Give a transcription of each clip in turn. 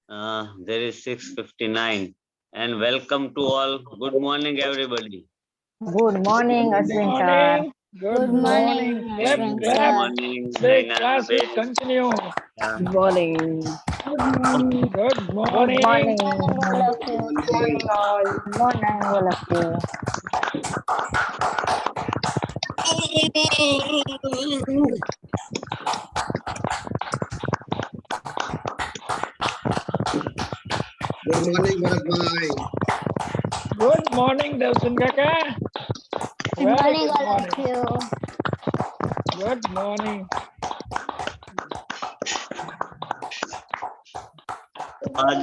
There is 6:59 and welcome to all. Good morning, everybody. Good morning, Ashwin sir. Good morning. Clap, Good clap. morning, The Naina. class will continue. Yeah. Good morning. Good Good morning. morning. all of you. Morning all. Morning all of you. Good morning, Bharat bhai. Good morning, Dalsun Kaka. Good Very morning, good all morning. of you. Good morning. आज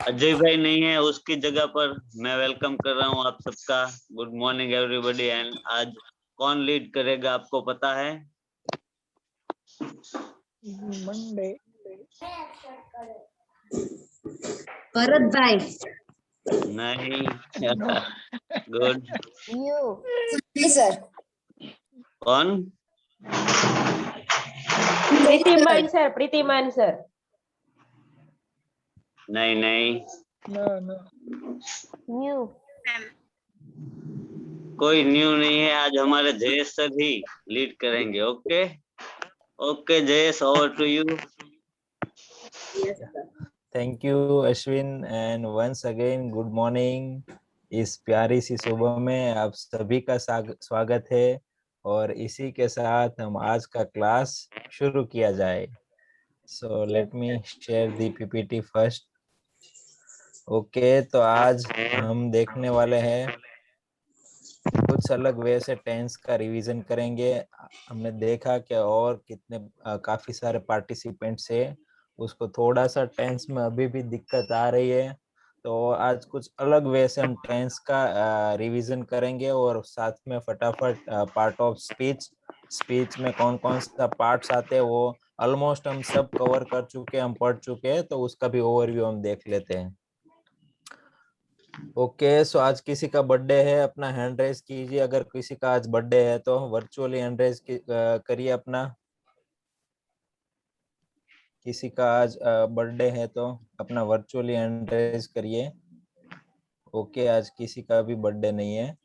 अजय भाई नहीं है, उसकी जगह पर मैं welcome कर रहा हूँ आप सबका। Good morning everybody. एंड आज कौन लीड करेगा आपको पता है? Monday. भरत भाई। नहीं। No. गुड। You. सर। कौन? प्रीतिमान सर। नहीं नहीं, No. You. कोई न्यू नहीं है। आज हमारे जयेश सर ही लीड करेंगे। Okay okay Jayesh, over to you. Thank you Ashwin and once again good morning. इस प्यारी सी सुबह में आप सभी का स्वागत है और इसी के साथ हम आज का क्लास शुरू किया जाए। सो लेट मी शेयर दी पीपीटी फर्स्ट। ओके, तो आज हम देखने वाले हैं कुछ अलग वे से टेंस का रिवीजन करेंगे। हमने देखा कि और कितने काफी सारे पार्टिसिपेंट्स है, उसको थोड़ा सा टेंस में अभी भी दिक्कत आ रही है, तो आज कुछ अलग वे से हम टेंस का रिवीजन करेंगे और साथ में फटाफट पार्ट ऑफ स्पीच में कौन कौन सा पार्ट्स आते हैं वो ऑलमोस्ट हम सब कवर कर चुके हैं, हम पढ़ चुके हैं, तो उसका भी ओवरव्यू हम देख लेते हैं। ओके, सो आज किसी का बर्थडे है, अपना हैंड रेज कीजिए। अगर किसी का आज बर्थडे है तो वर्चुअली हैंड रेज करिए अपना। किसी का आज बर्थडे है तो अपना वर्चुअली हैंड रेज करिए। ओके, आज किसी का भी बर्थडे नहीं है।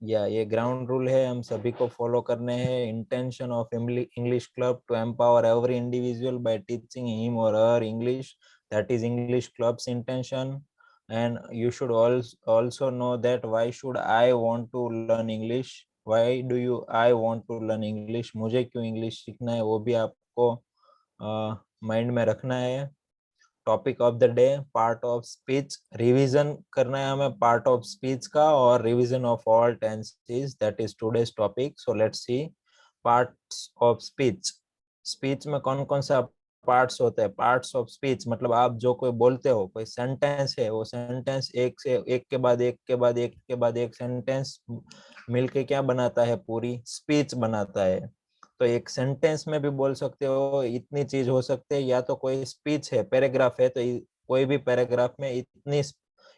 या ये ग्राउंड रूल है, हम सभी को फॉलो करने हैं। Intention of English club to empower every individual by teaching him और her English, that is English club's intention. And you should also know that why should I want to learn English? Why do I want to learn English? मुझे क्यों English सीखना है, वो भी आपको mind में रखना है। Topic of the day, part of speech. Revision करना है हमें पार्ट ऑफ स्पीच का और revision of all tenses, that is today's topic. So let's see parts of speech. Speech में कौन कौन सा पार्ट्स होते हैं? पार्ट्स ऑफ स्पीच मतलब आप जो कोई बोलते हो, कोई सेंटेंस है, वो सेंटेंस एक से एक के बाद एक के बाद एक के बाद एक सेंटेंस मिलके क्या बनाता है? पूरी स्पीच बनाता है। तो एक सेंटेंस में भी बोल सकते हो, इतनी चीज हो सकते हैं, या तो कोई स्पीच है, पैराग्राफ है, तो कोई भी पैराग्राफ में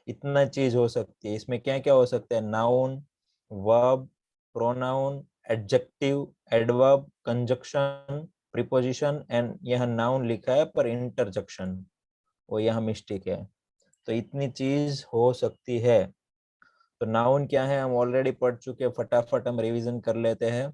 इतना चीज हो सकती है। इसमें क्या क्या हो सकता है? Noun, verb, pronoun, adjective, adverb, conjunction, preposition and यहाँ नाउन लिखा है पर इंटरजेक्शन, वो यहाँ मिस्टेक है। तो इतनी चीज हो सकती है। तो नाउन क्या है हम ऑलरेडी पढ़ चुके हैं, फटाफट हम रिवीजन कर लेते हैं।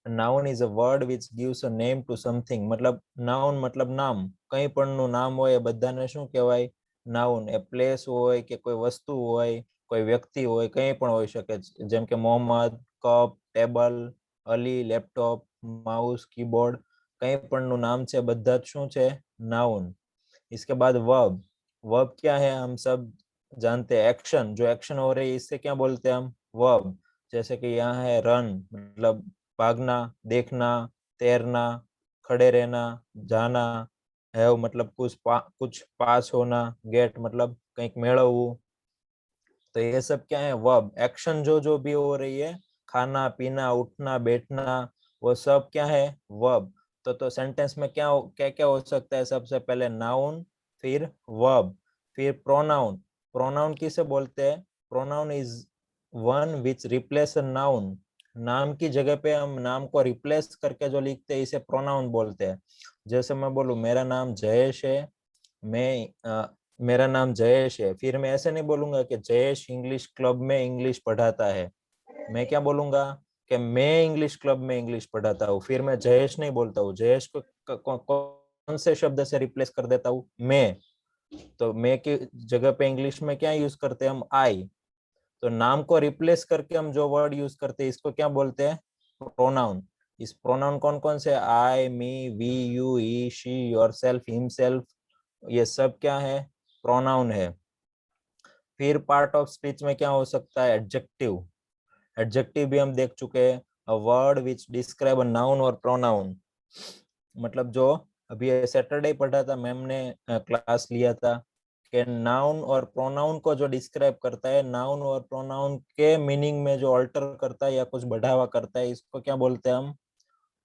Noun is a word which gives a name to something. मतलब नाउन मतलब नाम, कई पણનું નામ હોય એ બધાને શું કહેવાય? નાઉન। એ પ્લેસ હોય કે કોઈ વસ્તુ હોય, કોઈ વ્યક્તિ હોય, કંઈ પણ હોઈ શકે, જેમ કે Mohammad, cup, table, Ali, laptop, mouse, keyboard, कई पણનું नाम છે, બધા જ શું છે? नाउन। इसके बाद वर्ब। वर्ब क्या है हम सब जानते हैं, एक्शन। जो एक्शन हो रही है इससे क्या बोलते हैं हम? वर्ब। जैसे कि यहाँ है रन, मतलब भागना, देखना, तैरना, खड़े रहना, जाना। हैव मतलब कुछ पास होना, गेट मतलब कहीं मेळवવું। तो ये सब क्या है? वर्ब। एक्शन जो जो भी हो रही है, खाना, पीना, उठना, बैठना, वो सब क्या है? वर्ब। तो सेंटेंस में क्या क्या क्या हो सकता है? सबसे पहले नाउन, फिर वर्ब, फिर प्रोनाउन। प्रोनाउन किसे बोलते हैं? Pronoun is one which replace a noun, नाम की जगह पे हम नाम को रिप्लेस करके जो लिखते हैं इसे प्रोनाउन बोलते हैं। जैसे मैं बोलूं मेरा नाम जयेश है, मेरा नाम जयेश है, फिर मैं ऐसे नहीं बोलूंगा कि जयेश इंग्लिश क्लब में इंग्लिश पढ़ाता है। मैं क्या बोलूंगा कि मैं इंग्लिश क्लब में इंग्लिश पढ़ाता हूँ, फिर मैं जयेश नहीं बोलता हूँ। जयेश को कौन से शब्द से रिप्लेस कर देता हूँ? मैं। तो मैं की जगह पे इंग्लिश में क्या यूज करते हैं हम? आई। तो नाम को रिप्लेस करके हम जो वर्ड यूज करते हैं इसको क्या बोलते हैं? प्रोनाउन। इस प्रोनाउन कौन कौन से? I, me, we, you, he, she, yourself, himself, ये सब क्या है? प्रोनाउन है। फिर पार्ट ऑफ स्पीच में क्या हो सकता है? एडजेक्टिव। एडजेक्टिव भी हम देख चुके हैं, अ word which describe a noun और प्रोनाउन। मतलब जो अभी सैटरडे पढ़ा था मैम ने, क्लास लिया था कि नाउन और प्रोनाउन को जो डिस्क्राइब करता है, नाउन और प्रोनाउन के मीनिंग में जो अल्टर करता है या कुछ बढ़ावा करता है, इसको क्या बोलते हैं हम?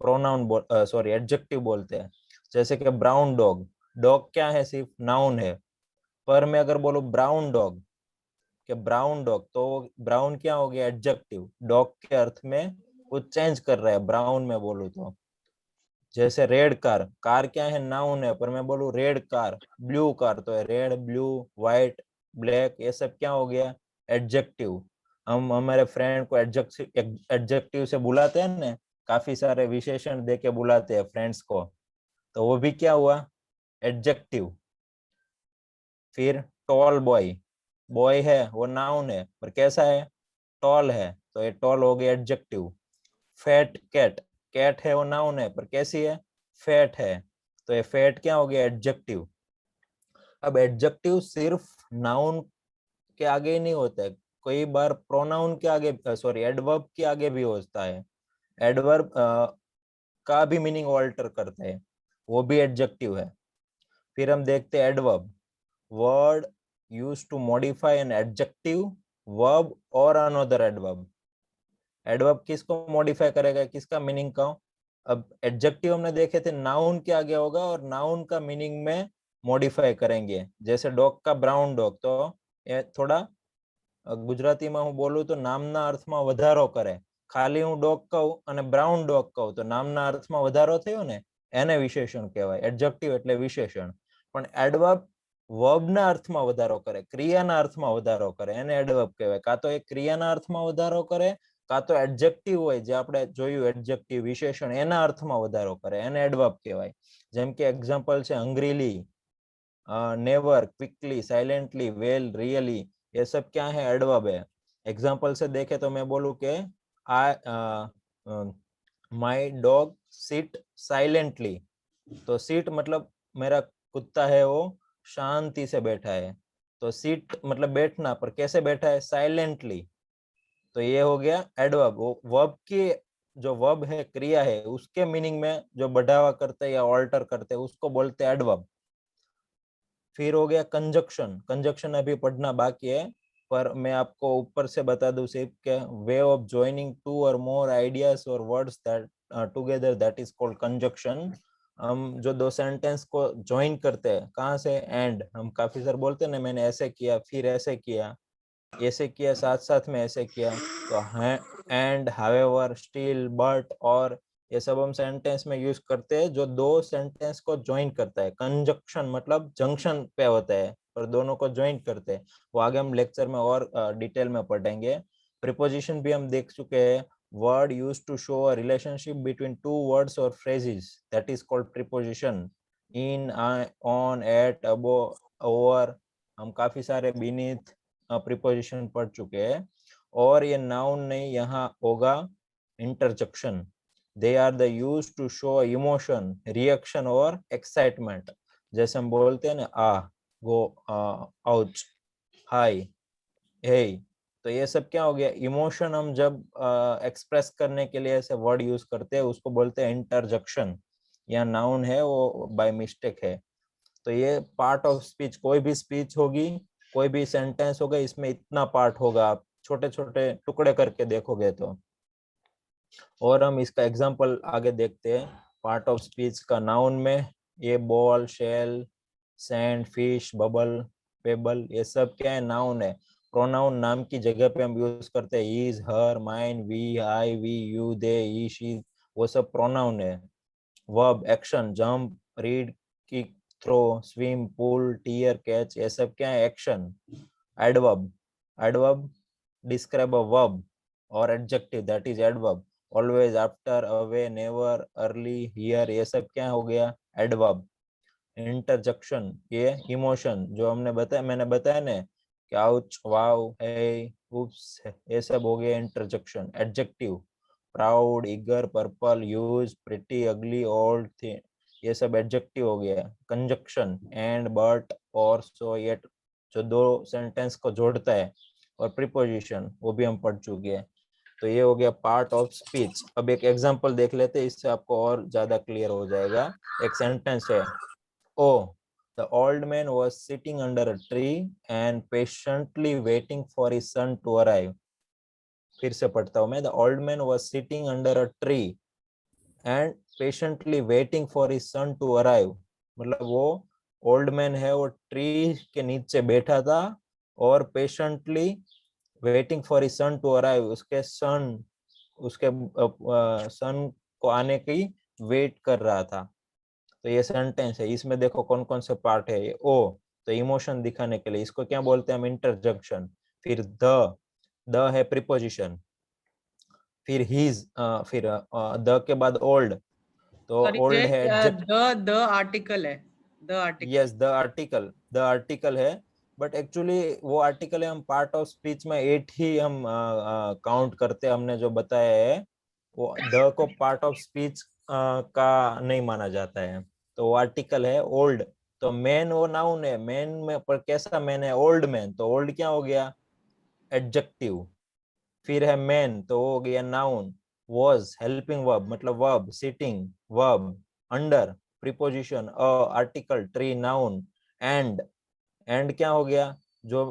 प्रोनाउन सॉरी एडजेक्टिव बोलते हैं। जैसे कि ब्राउन डॉग, डॉग क्या है? सिर्फ नाउन है। पर मैं अगर बोलूं ब्राउन डॉग, कि ब्राउन डॉग, तो ब्राउन क्या हो गया? एडजेक्टिव। डॉग के अर्थ में कुछ चेंज कर रहा है ब्राउन में बोलूं तो। जैसे रेड कार, कार क्या है? नाउन है, पर मैं बोलूं रेड कार, ब्लू कार, तो रेड, ब्लू, व्हाइट, ब्लैक, ये सब क्या हो गया? एडजेक्टिव। हम हमारे फ्रेंड को एडजेक्टिव से बुलाते हैं ना, काफी सारे विशेषण दे के बुलाते हैं फ्रेंड्स को, तो वो भी क्या हुआ? एडजेक्टिव। फिर टॉल बॉय, बॉय है वो नाउन है, पर कैसा है? टॉल है, तो ये टॉल हो गया एडजेक्टिव। फैट कैट, कैट है वो नाउन है, पर कैसी है? फैट है, तो ये फैट क्या हो गया? एडजेक्टिव। अब एडजेक्टिव सिर्फ नाउन के आगे ही नहीं होता है, कई बार प्रोनाउन के आगे, सॉरी एडवर्ब के आगे भी होता है। एडवर्ब का भी मीनिंग ऑल्टर करता है, वो भी एडजेक्टिव है। फिर हम देखते हैं adverb, word used to modify an adjective, verb और अनदर एडवर्ब। एडवर्ब किसको मॉडिफाई करेगा? किसका मीनिंग का? अब एडजेक्टिव हमने देखे थे नाउन के आगे होगा और नाउन का मीनिंग में मॉडिफाई करेंगे। जैसे डॉग का ब्राउन डॉग, तो ये थोड़ा ગુજરાતીમાં હું બોલું તો નામના અર્થમાં વધારો કરે। ખાલી હું ડોગ કહું અને બ્રાઉન ડોગ કહું તો નામના અર્થમાં વધારો થયો ને, એને વિશેષણ કહેવાય। એડજેક્ટિવ એટલે વિશેષણ। પણ એડવર્બ વર્બના અર્થમાં વધારો કરે, ક્રિયાના અર્થમાં વધારો કરે, એને એડવર્બ કહેવાય। કાં તો એ ક્રિયાના અર્થમાં વધારો કરે, કાં તો એડજેક્ટિવ હોય જે આપણે જોયું એડજેક્ટિવ વિશેષણ, એના અર્થમાં વધારો કરે, એને એડવર્બ કહેવાય। જેમ કે એક્ઝામ્પલ છે hungrily, never, quickly, silently, well, really, ये सब क्या है? एडवर्ब है। एग्जाम्पल से देखे तो मैं बोलूं के आई माई डॉग सिट साइलेंटली, तो सीट मतलब मेरा कुत्ता है वो शांति से बैठा है, तो सीट मतलब बैठना, पर कैसे बैठा है? साइलेंटली। तो ये हो गया एडवर्ब। वो वर्ब की जो वर्ब है, क्रिया है, उसके मीनिंग में जो बढ़ावा करते हैं या ऑल्टर करते हैं उसको बोलते हैं एडवर्ब। फिर हो गया कंजक्शन। कंजक्शन अभी पढ़ना बाकी है, पर मैं आपको ऊपर से बता दूं सिर्फ के वे ऑफ ज्वाइनिंग टू और मोर आइडियाज और words that together, that is called conjunction. हम जो दो सेंटेंस को ज्वाइन करते हैं, कहाँ से? एंड। हम काफी सारे बोलते हैं ना, मैंने ऐसे किया, फिर ऐसे किया, ऐसे किया, साथ साथ में ऐसे किया, तो एंड, हावेवर, स्टिल, बट, और ये सब हम सेंटेंस में यूज करते हैं जो दो सेंटेंस को ज्वाइन करता है। कंजक्शन मतलब जंक्शन पे होता है, पर दोनों को ज्वाइन करते हैं। वो आगे हम लेक्चर में और डिटेल में पढ़ेंगे। प्रीपोजिशन भी हम देख चुके हैं। Word use to show a relationship between two words और phrases, that is called preposition. In, on, at, above, over, हम काफी सारे बीनीथ प्रीपोजिशन पढ़ चुके हैं। और ये नाउन नहीं, यहाँ होगा interjection. They are the use to show emotion, reaction और एक्साइटमेंट। जैसे हम बोलते हैं ना, गो, आउच, हाई, हे, तो ये सब क्या हो गया? इमोशन हम जब एक्सप्रेस करने के लिए ऐसे वर्ड यूज करते हैं उसको बोलते हैं इंटरजेक्शन। यहाँ नाउन है वो बाय मिस्टेक है। तो ये पार्ट ऑफ स्पीच, कोई भी स्पीच होगी, कोई भी सेंटेंस होगा, इसमें इतना पार्ट होगा, आप छोटे छोटे टुकड़े करके देखोगे तो। और हम इसका एग्जांपल आगे देखते हैं। पार्ट ऑफ स्पीच का नाउन में ये ball, shell, sand, fish, bubble, pebble, ये सब क्या है? नाउन है। प्रोनाउन नाम की जगह पे हम यूज करते हैं is, her, mine, we, I, we, you, they, he, she, वो सब प्रोनाउन है। Verb action, jump, read, kick, throw, swim, pull, tear, catch, ये सब क्या है? Action. Adverb, adverb describe a verb और adjective, that is adverb. Always, after, away, never, early, here, ये सब क्या हो गया? एडवर्ब। इंटरजेक्शन, ये इमोशन जो हमने बताया, मैंने बताया ना कि आउच, वाव, हे, उप्स, ये सब हो गया interjection. Adjective, proud, eager, purple, use, pretty, अगली, ओल्ड, थिन, ये सब एडजेक्टिव हो गया। कंजक्शन, एंड, बट, और, सो, येट, जो दो सेंटेंस को जोड़ता है। और प्रीपोजिशन, वो भी हम पढ़ चुके हैं। तो ये हो गया पार्ट ऑफ स्पीच। अब एक एग्जांपल देख लेते हैं, इससे आपको और ज्यादा क्लियर हो जाएगा। एक सेंटेंस है, Oh, the old man was sitting under a tree and patiently waiting for his son to arrive. फिर से पढ़ता हूं मैं। The old man was sitting under a tree and patiently waiting for his son to arrive. मतलब वो old man है, वो tree के नीचे बैठा था और patiently waiting for his son to arrive, उसके सन को आने की वेट कर रहा था। तो ये सेंटेंस है। इसमें देखो कौन कौन से पार्ट है। ये ओ, तो इमोशन दिखाने के लिए इसको क्या बोलते हैं हम? इंटरजेक्शन। फिर द है प्रीपोजिशन। फिर हीज, फिर द के बाद ओल्ड, तो सॉरी ओल्ड है एडजेक्ट। द आर्टिकल है, the article. Yes, the article है, बट एक्चुअली वो आर्टिकल है, हम पार्ट ऑफ स्पीच में 8 ही हम काउंट करते हैं। हमने जो बताया है वो द को पार्ट ऑफ स्पीच का नहीं माना जाता है। तो वो आर्टिकल है ओल्ड। तो मैन वो नाउन है, मैन में पर कैसा मैन है? Old man. तो ओल्ड क्या हो गया? एडजेक्टिव। फिर है मैन, तो वो हो गया नाउन। वॉज हेल्पिंग वर्ब, मतलब verb. Sitting verb. Under preposition, a article, tree noun. And क्या हो गया? जो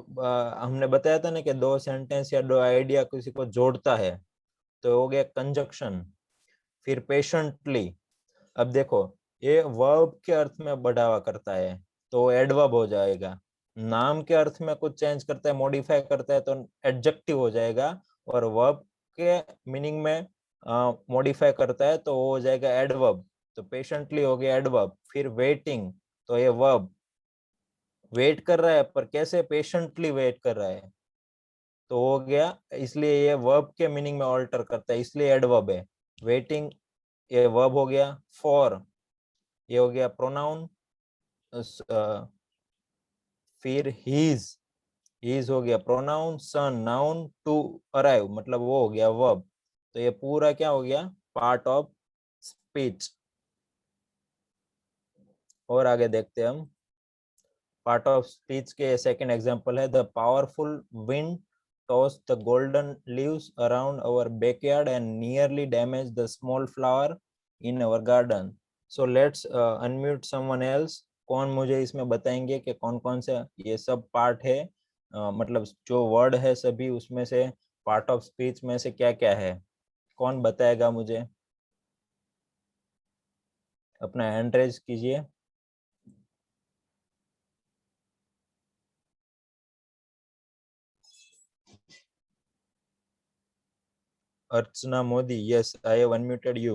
हमने बताया था ना कि दो सेंटेंस या दो आइडिया किसी को जोड़ता है, तो हो गया कंजक्शन। फिर पेशेंटली, अब देखो ये वर्ब के अर्थ में बढ़ावा करता है, तो एडवर्ब हो जाएगा। नाम के अर्थ में कुछ चेंज करता है, मॉडिफाई करता है, तो एडजेक्टिव हो जाएगा। और वर्ब के मीनिंग में मॉडिफाई करता है, तो वो हो जाएगा एडवर्ब। तो पेशेंटली हो गया एडवर्ब। फिर वेटिंग, तो ये वर्ब। वेट कर रहा है, पर कैसे? पेशेंटली वेट कर रहा है, तो हो गया। इसलिए ये वर्ब के मीनिंग में ऑल्टर करता है, इसलिए एडवर्ब है। वेटिंग ये वर्ब हो गया। फॉर ये हो गया प्रोनाउन। फिर हीज हो गया pronoun. Son noun. To arrive मतलब वो हो गया वर्ब। तो ये पूरा क्या हो गया? Part of speech. और आगे देखते हैं हम। पार्ट ऑफ स्पीच के सेकंड एग्जांपल है, the powerful wind tossed the golden leaves around our backyard and nearly damaged the small flower in our garden. So let's unmute someone else. कौन मुझे इसमें बताएंगे कि कौन कौन से ये सब पार्ट है? मतलब जो वर्ड है सभी, उसमें से पार्ट ऑफ स्पीच में से क्या क्या है? कौन बताएगा मुझे? अपना हैंड रेज कीजिए। अर्चना Modi, yes, I have unmuted you.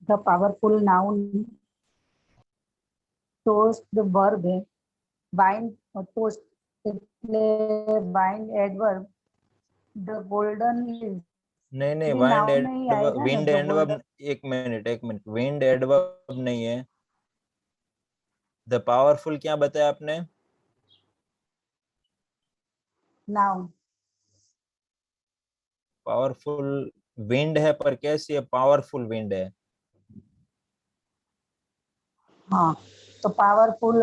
The powerful noun toast the verb है bind और toast એટલે bind adverb the golden is नहीं नहीं, ये वाइंड noun नहीं आएगा ना विंड the एडवर्ब। golden एक मिनट, विंड एडवर्ब नहीं है। द पावरफुल क्या बताया आपने? noun पावरफुल विंड है, पर कैसी है? पावरफुल विंड है। हाँ तो powerful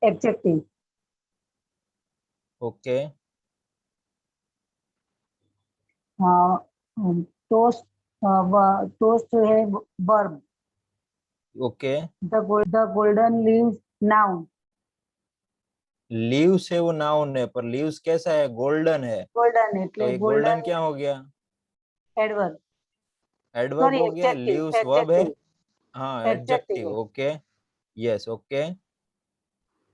adjective okay, toast toast है verb okay. the golden leaves noun leaves है वो नाउन है, पर लीव्स कैसा है? गोल्डन है। golden तो એટલે ये गोल्डन golden क्या हो गया? adverb एडवर्ब sorry हो गया। लीव्स वर्ब है। हाँ, adjective. adjective okay, yes, okay.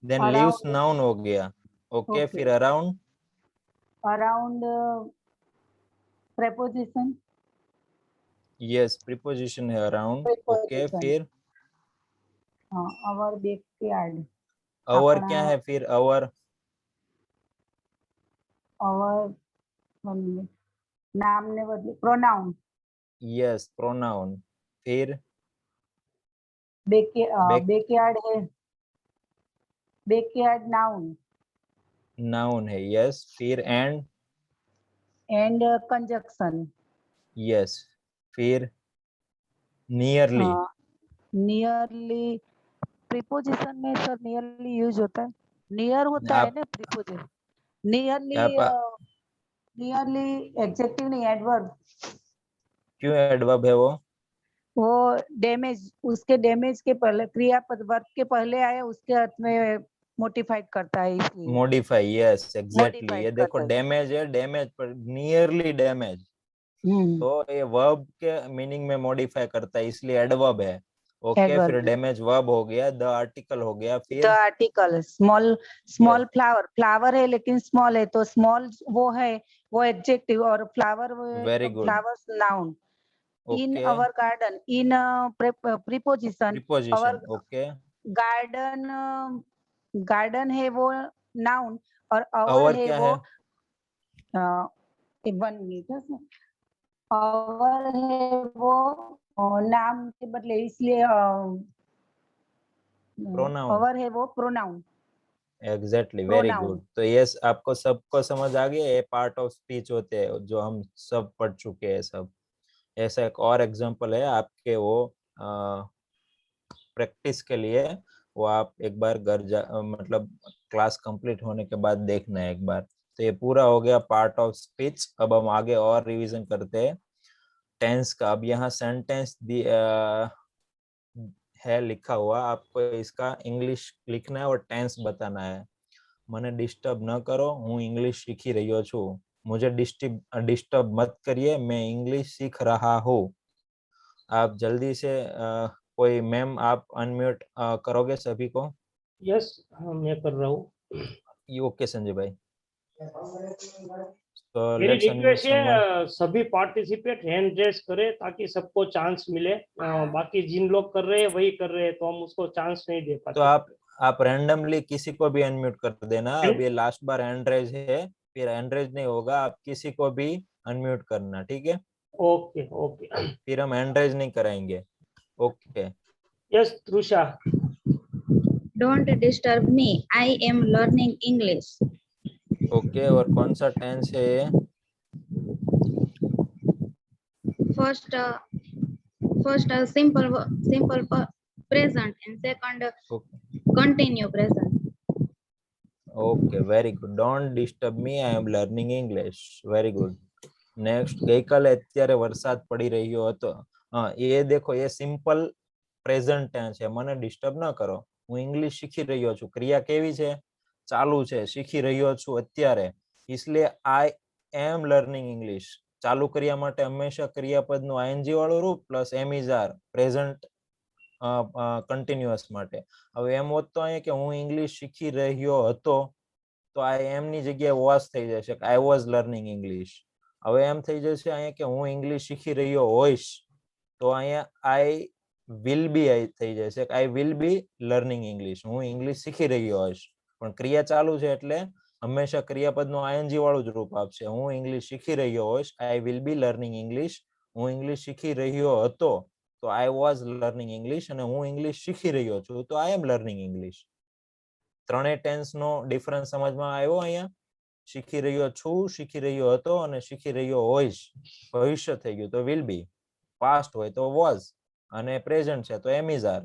Then leaves around noun हो गया। Okay, Okay. फिर around, Around preposition. Yes preposition है अराउंड, ओके, Preposition. फिर Our backyard. अवर अपना- क्या है फिर अवर, Our one minute. नाम ने बदले प्रोनाउन. यस प्रोनाउन, फिर Back- बैकयार्ड है. Backyard noun. नाउन है, यस, फिर एंड, एंड कंजक्शन. यस, फिर नियरली, नियरली प्रीपोजिशन में सर नियरली यूज होता है. नियर होता है आप ना प्रीपोजिशन. नियरली आप नियरली एडजेक्टिव नहीं एडवर्ब. क्यों एडवर्ब है वो डैमेज उसके डैमेज के पहले क्रियापद वर्ब के पहले आया उसके अर्थ में मोडिफाइड करता है इसलिए. मॉडिफाई, यस एग्जैक्टली, Modified ये देखो करता है. डैमेज है, डैमेज पर नियरली डैमेज, तो ये वर्ब के मीनिंग में मॉडिफाई करता है इसलिए एडवर्ब है, ओके, Adverb. फिर डैमेज वर्ब हो गया, द आर्टिकल हो गया, द फिर आर्टिकल स्मॉल फ्लावर. फ्लावर है लेकिन स्मॉल है तो स्मॉल वो है वो एडजेक्टिव और flower Very good. Flowers noun. In okay, our garden in preposition. Preposition, okay, garden garden है वो नाउन और अवर अवर है क्या वो है, 1 मिनट. अवर है वो नाम के बदले इसलिए प्रोनाउन, अवर है वो pronoun. Exactly, very Pronoun. Good, तो यस आपको सबको समझ आ गया, ये पार्ट ऑफ स्पीच होते हैं जो हम सब पढ़ चुके हैं सब. ऐसा एक और एग्जांपल है आपके वो प्रैक्टिस के लिए, वो आप एक बार घर जा मतलब क्लास कंप्लीट होने के बाद देखना है एक बार. तो ये पूरा हो गया पार्ट ऑफ स्पीच. अब हम आगे और रिवीजन करते हैं टेंस का. अब यहाँ सेंटेंस है लिखा हुआ, आपको इसका इंग्लिश लिखना है और टेंस बताना है. મને डिस्टर्ब न करो, હું इंग्लिश सीखी રહ્યો છું. मुझे डिस्टर्ब मत करिए, मैं इंग्लिश सीख रहा हूँ. आप जल्दी से कोई मैम आप अनम्यूट करोगे सभी को. यस, हाँ मैं कर रहा हूँ. ये ओके संजय भाई, तो मेरी लेट्स अनम्यूट रिक्वेस्ट समवन. है सभी पार्टिसिपेट हैंड रेस करें ताकि सबको चांस मिले. बाकी जिन लोग कर रहे हैं वही कर रहे हैं तो हम उसको चांस नहीं दे तो पाते. आप रैंडमली किसी को भी अनम्यूट कर देना. अब ये लास्ट बार हैंड रेज है, फिर हैंड रेज नहीं होगा, आप किसी को भी अनम्यूट करना, ठीक है. Okay okay. फिर हम हैंड रेज नहीं कराएंगे, okay. Yes Trusha. Don't disturb me. I am learning English. Okay, और कौन सा टेंस है ये? First, simple present and second continue present. Okay, very good. Don't disturb me, I am learning English. Very good. Next, ગઈકાલે અત્યારે વરસાદ પડી રહ્યો હતો. હા, એ દેખો, એ સિમ્પલ પ્રેઝન્ટ ટેન્સ છે. મને ડિસ્ટર્બ ન કરો, હું ઇંગ્લિશ શીખી રહ્યો છું. ક્રિયા કેવી છે? ચાલુ છે. શીખી રહ્યો છું અત્યારે, इसलिए आई एम लर्निंग इंग्लिश. ચાલુ ક્રિયા માટે હંમેશા ક્રિયાપદનું આઈએનજી વાળું રૂપ plus am is are present continuous માટે. હવે એમ હોત તો અહીંયા કે હું ઇંગ્લિશ શીખી રહ્યો હતો, તો આ એમ ની જગ્યાએ વોઝ થઈ જશે, આઈ વોઝ લર્નિંગ ઇંગ્લિશ. હવે એમ થઈ જશે અહીંયા કે હું ઇંગ્લિશ શીખી રહ્યો હોઈશ, તો અહીંયા આઈ વિલ બી થઈ જશે, I will be learning English. હું ઇંગ્લિશ શીખી રહ્યો હોઈશ, પણ ક્રિયા ચાલુ છે એટલે હંમેશા ક્રિયાપદનું આઈએનજી વાળું જ રૂપ આપશે. હું ઇંગ્લિશ શીખી રહ્યો હોઈશ, I will be learning English. હું ઇંગ્લિશ શીખી રહ્યો હતો, તો આઈ વોઝ લર્નિંગ ઇંગ્લિશ. અને હું ઇંગ્લિશ શીખી રહ્યો છું, તો આઈ એમ લર્નિંગ ઇંગ્લિશ. ત્રણેય ટેન્સનો ડિફરન્સ સમજમાં આવ્યો અહીંયા? શીખી રહ્યો છું, શીખી રહ્યો હતો અને શીખી રહ્યો હોઈશ. ભવિષ્ય થઈ ગયું તો વિલ બી, પાસ્ટ હોય તો વોઝ, અને પ્રેઝન્ટ છે તો એમ ઇઝ આર.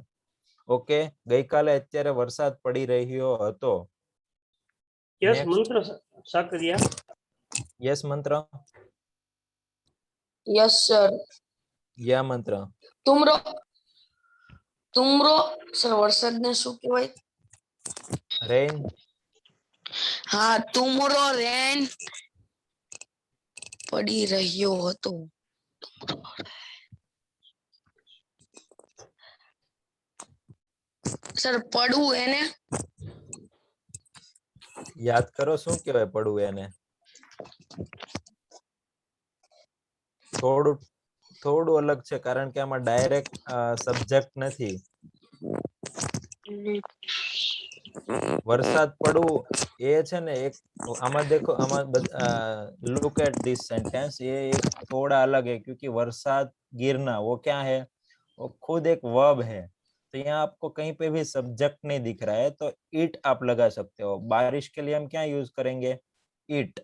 ઓકે, ગઈકાલે અત્યારે વરસાદ પડી રહ્યો હતો. Yes Next. मंत्र साकरिया. યસ મંત્ર, यस सर. યા મંત્ર. तुमरो सर वरसाद ने शू कहेवाय? રેન. हाँ, तुमरो रेन पड़ी रह्यो हतो. सर पड़ू है ने યાદ કરો શું કહેવાય પડવું એને. થોડું થોડું અલગ છે કારણ કે આમાં ડાયરેક્ટ સબ્જેક્ટ નથી. વરસાદ પડવું એ છે ને એક આમાં देखो આમાં लुक एट दिस सेंटेंस, ये एक थोड़ा अलग है क्योंकि वरसाद गिरना वो क्या है, वो खुद एक वर्ब है. तो यहाँ आपको कहीं पे भी सब्जेक्ट नहीं दिख रहा है तो इट आप लगा सकते हो. बारिश के लिए हम क्या यूज करेंगे, इट.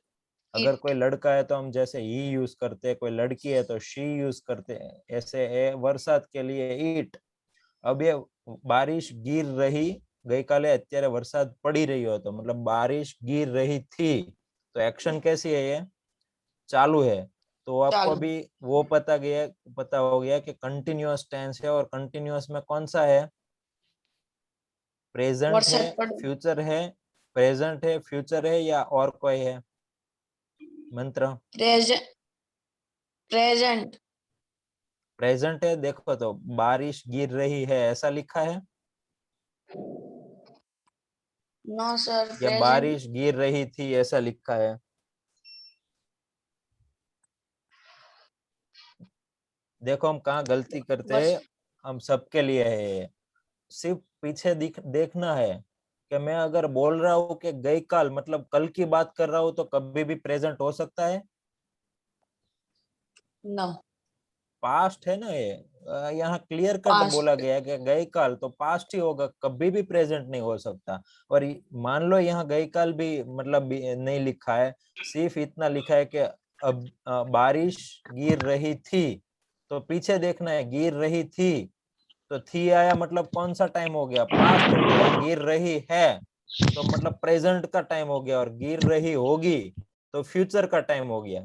अगर कोई लड़का है तो हम जैसे ही यूज करते हैं, कोई लड़की है तो शी यूज करते हैं, ऐसे वरसाद के लिए इट. अब ये बारिश गिर रही, गई काले અત્યારે વરસાદ પડી રહ્યો હતો, मतलब बारिश गिर रही थी, तो एक्शन कैसी है, ये चालू है. तो आपको चालू. अभी वो पता हो गया कि कंटिन्यूअस टेंस है, और कंटिन्यूअस में कौन सा है, प्रेजेंट है, वरसाद पड़ू. फ्यूचर है, प्रेजेंट है, फ्यूचर है, या और कोई है मंत्र. प्रेजेंट. प्रेजेंट है. देखो तो बारिश गिर रही है ऐसा लिखा है, नो सर. या बारिश गिर रही थी ऐसा लिखा है. देखो हम कहाँ गलती करते हैं, हम सबके लिए है ये. सिर्फ पीछे देखना है कि मैं अगर बोल रहा हूँ कि गई काल मतलब कल की बात कर रहा हूँ तो कभी भी प्रेजेंट हो सकता है. नो. पास्ट है ना ये, यहाँ क्लियर कट बोला गया है कि गई काल तो पास्ट ही होगा, कभी भी प्रेजेंट नहीं हो सकता. और मान लो यहाँ गई काल भी मतलब नहीं लिखा है, सिर्फ इतना लिखा है कि अब बारिश गिर रही थी, तो पीछे देखना है गिर रही थी, तो थी आया मतलब कौन सा टाइम हो गया, पास्ट हो गया. गिर रही है तो मतलब प्रेजेंट का टाइम हो गया, और गिर रही होगी तो फ्यूचर का टाइम हो गया.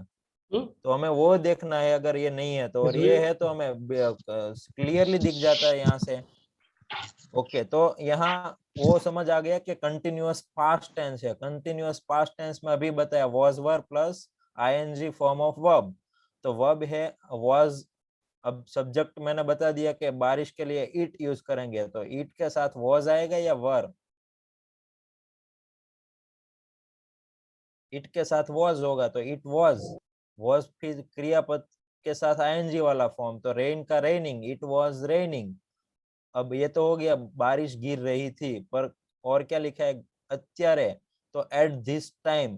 तो हमें वो देखना है अगर ये नहीं है तो, और ये है तो हमें क्लियरली दिख जाता है यहाँ से. ओके, तो यहाँ वो समझ आ गया कि कंटिन्यूअस पास्ट टेंस है. कंटिन्यूअस पास्ट टेंस में अभी बताया was were plus ING form of verb. तो वर्ब है वॉज. अब सब्जेक्ट मैंने बता दिया कि बारिश के लिए इट यूज करेंगे, तो इट के साथ वॉज आएगा या वर. इट के साथ वॉज होगा तो इट वॉज. वॉज फिर क्रियापद के साथ आईएनजी वाला फॉर्म, तो रेन का रेनिंग, इट वॉज रेनिंग. अब ये तो हो गया बारिश गिर रही थी, पर और क्या लिखा है અત્યારે, तो एट दिस टाइम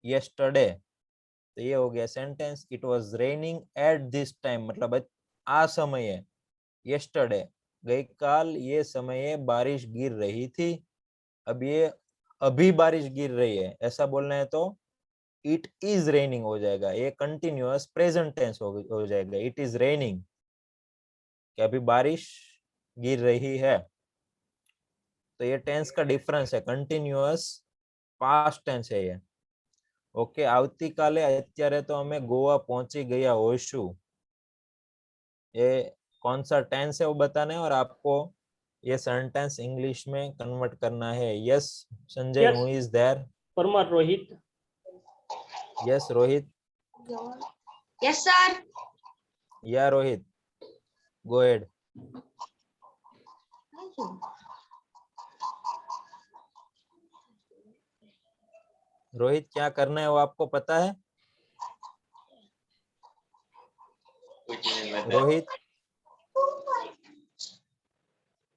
यस्टरडे. तो ये हो गया sentence, it was raining eight this time मतलब आ समये, यस्टरडे गई काल ये समये बारिश गिर रही थी. अब ये अभी बारिश गिर रही है ऐसा बोलना है तो इट इज रेनिंग हो जाएगा. ये कंटिन्यूअस प्रेजेंट टेंस हो जाएगा, इट इज रेनिंग, कि अभी बारिश गिर रही है. तो ये टेंस का डिफरेंस है, कंटिन्यूअस पास्ट टेंस है ये. ओके, આવતી કાલે અત્યારે તો અમે गोवा पहुंची गया होशु. ये कौन सा टेंस है वो बताना है, और आपको ये सेंटेंस इंग्लिश में कन्वर्ट करना है. Yes Sanjay, who is there? Parmar Rohit. Yes Rohit. Yes sir. Yeah Rohit, go ahead. Rohit क्या करना है वो आपको पता है? Rohit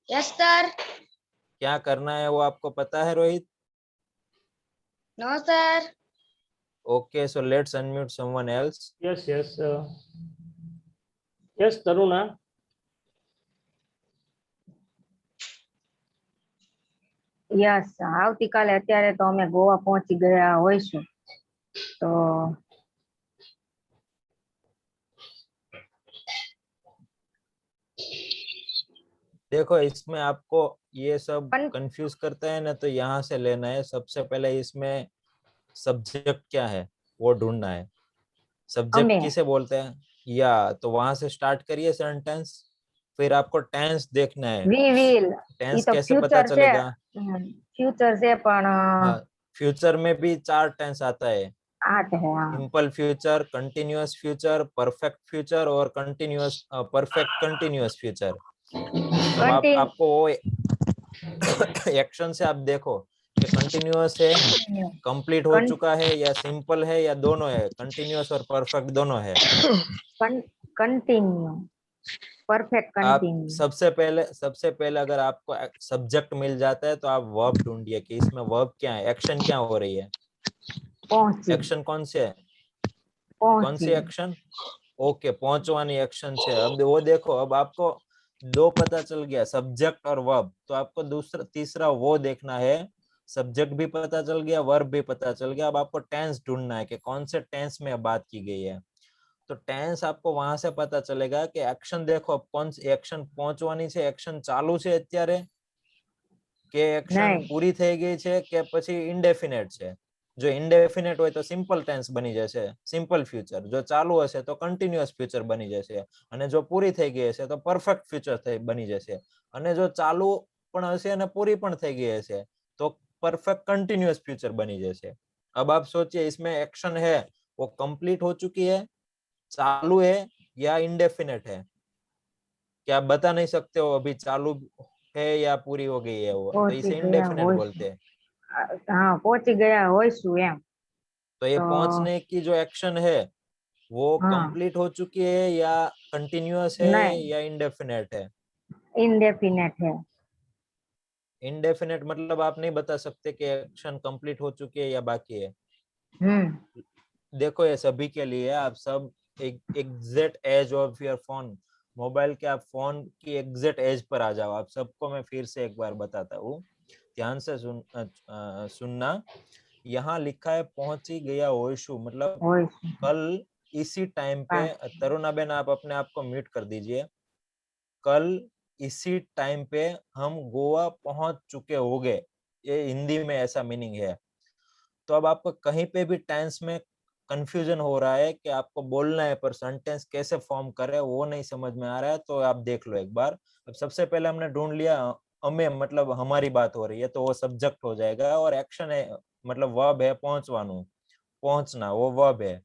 yes sir. क्या करना है वो आपको पता है Rohit? No sir. Okay, so let's unmute someone else. Yes yes yes Taruna. Yes, આવતીકાલે અત્યારે તો અમે ગોવા પહોંચી ગયા હોઈશું. તો देखो इसमें आपको ये सब कंफ्यूज करता है ना, तो यहाँ से लेना है. सबसे पहले इसमें सब्जेक्ट क्या है वो ढूंढना है. सब्जेक्ट किसे बोलते हैं, या तो वहां से स्टार्ट करिए सेंटेंस. फिर आपको टेंस देखना है. वी विल, टेंस कैसे पता चलेगा? फ्यूचर से पण फ्यूचर में भी 4 टेंस आता है. 8 है. Simple future, continuous future, perfect future और कंटिन्यूअस परफेक्ट कंटिन्यूअस फ्यूचर. अब आपको वो एक्शन से आप देखो कि कंटिन्यूअस है, कंप्लीट हो चुका है, या सिंपल है, या दोनों है, कंटिन्यूअस और परफेक्ट दोनों है? कंटिन्यू, परफेक्ट आप कंटिन्यू। सबसे पहले अगर आपको सब्जेक्ट मिल जाता है तो आप वर्ब ढूंढिए कि इसमें वर्ब क्या है, एक्शन क्या हो रही है, पहुंची, एक्शन कौन से है, कौन सी पहुंची। एक्शन? ओके, पहुंचवानी एक्शन से। अब वो देखो, अब आपको दो पता चल गया, सब्जेक्ट और वर्ब। तो आपको दूसरा तीसरा वो देखना है, सब्जेक्ट भी पता चल गया, वर्ब भी पता चल गया। अब आपको टेंस ढूंढना है कि कौन से टेंस में बात की गई है। तो टेंस आपको वहां से पता चलेगा कि एक्शन देखो, अब कौन सी एक्शन पहुंचवानी છે, एक्शन चालू છે અત્યારે, કે एक्शन नहीं, પૂરી થઈ ગઈ છે, કે પછી ઇન્ડેફિનેટ છે? જો ઇન્ડેફિનેટ હોય તો સિમ્પલ ટેન્સ બની જશે, સિમ્પલ ફ્યુચર. જો ચાલુ હશે તો કન્ટિન્યુઅસ ફ્યુચર બની જશે, અને જો પૂરી થઈ ગઈ હશે તો પરફેક્ટ ફ્યુચર બની જશે, અને જો ચાલુ પણ હશે અને પૂરી પણ થઈ ગઈ હશે તો परफेक्ट कंटिन्यूअस फ्यूचर बनी जैसे। अब आप सोचिए, इसमें एक्शन है वो कंप्लीट हो चुकी है, चालू है, या इंडेफिनेट है? क्या आप बता नहीं सकते हो अभी चालू है या पूरी हो गई है वो? तो पहुंची इसे गया इंडेफिनेट होइશું। बोलते हैं। हाँ, पहुंची गया होइશું एम। तो ये तो पहुंचने की जो एक्शन है वो हाँ, कंप्लीट हो चुकी है, या कंटिन्यूअस है, नहीं, या इंडेफिनेट है? इनडेफिनेट है। इंडेफिनेट मतलब आप नहीं बता सकते कि एक्शन कंप्लीट हो चुकी है या बाकी है। देखो, ये सभी के लिए, आप सब exact as of your phone, mobile के आप फोन की एग्जैक्ट एज पर आ जाओ। आप सबको मैं फिर से एक बार बताता हूँ, ध्यान से सुनना। यहाँ लिखा है पहुंची गया होइशु, मतलब होइશું। कल इसी टाइम पे, तरुणा बेन आप अपने आप को म्यूट कर दीजिए, कल इसी टाइम पे हम गोवा पहुंच चुके होंगे, ये हिंदी में ऐसा मीनिंग है। तो अब आपको कहीं पे भी टेंस में कंफ्यूजन हो रहा है कि आपको बोलना है पर सेंटेंस कैसे फॉर्म करे वो नहीं समझ में आ रहा है, तो आप देख लो एक बार। अब सबसे पहले हमने ढूंढ लिया हमें, मतलब हमारी बात हो रही है, तो वो सब्जेक्ट हो जाएगा, और एक्शन है मतलब वर्ब है पहुंचवानु, पहुंचना, वो वर्ब है।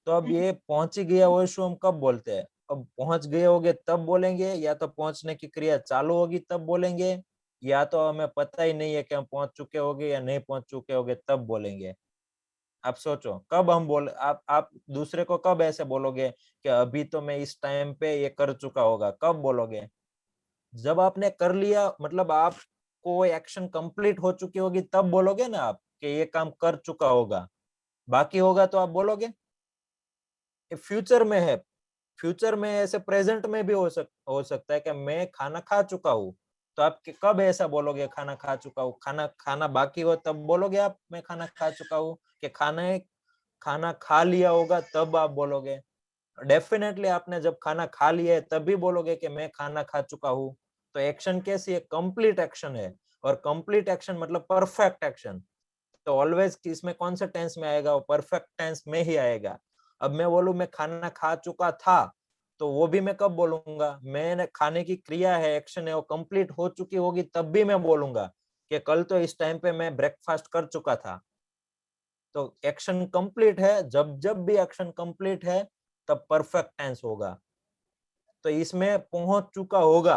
तो अब ये पहुंची गया वो शो हम कब बोलते हैं? अब पहुंच गए होगे तब बोलेंगे, या तो पहुंचने की क्रिया चालू होगी तब बोलेंगे, या तो हमें पता ही नहीं है कि हम पहुंच चुके होंगे या नहीं पहुंच चुके होंगे तब बोलेंगे। आप सोचो कब हम बोल, आप दूसरे को कब ऐसे बोलोगे कि अभी तो मैं इस टाइम पे ये कर चुका होगा, कब बोलोगे? जब आपने कर लिया, मतलब आपको एक्शन कंप्लीट हो चुकी होगी तब बोलोगे ना आप कि ये काम कर चुका होगा। बाकी होगा तो आप बोलोगे। ये फ्यूचर में है, फ्यूचर में ऐसे प्रेजेंट में भी हो सकता है कि मैं खाना खा चुका हूँ, तो आप कब ऐसा बोलोगे खाना खा चुका हूँ? खाना खाना बाकी हो तब बोलोगे आप मैं खाना खा चुका हूँ, कि खाना खा लिया होगा तब आप बोलोगे? डेफिनेटली आपने जब खाना खा लिया है तभी बोलोगे कि मैं खाना खा चुका हूँ। तो एक्शन कैसी है? कंप्लीट एक्शन है, और कंप्लीट एक्शन मतलब परफेक्ट एक्शन। तो ऑलवेज इसमें कौन से टेंस में आएगा? वो परफेक्ट टेंस में ही आएगा। अब मैं बोलूं मैं खाना खा चुका था, तो वो भी मैं कब बोलूंगा? मैंने खाने की क्रिया है, एक्शन है, वो कंप्लीट हो चुकी होगी तब भी मैं बोलूंगा कि कल तो इस टाइम पे मैं ब्रेकफास्ट कर चुका था। तो एक्शन कंप्लीट है, जब जब भी एक्शन कंप्लीट है तब परफेक्ट टेंस होगा। तो इसमें पहुंच चुका होगा,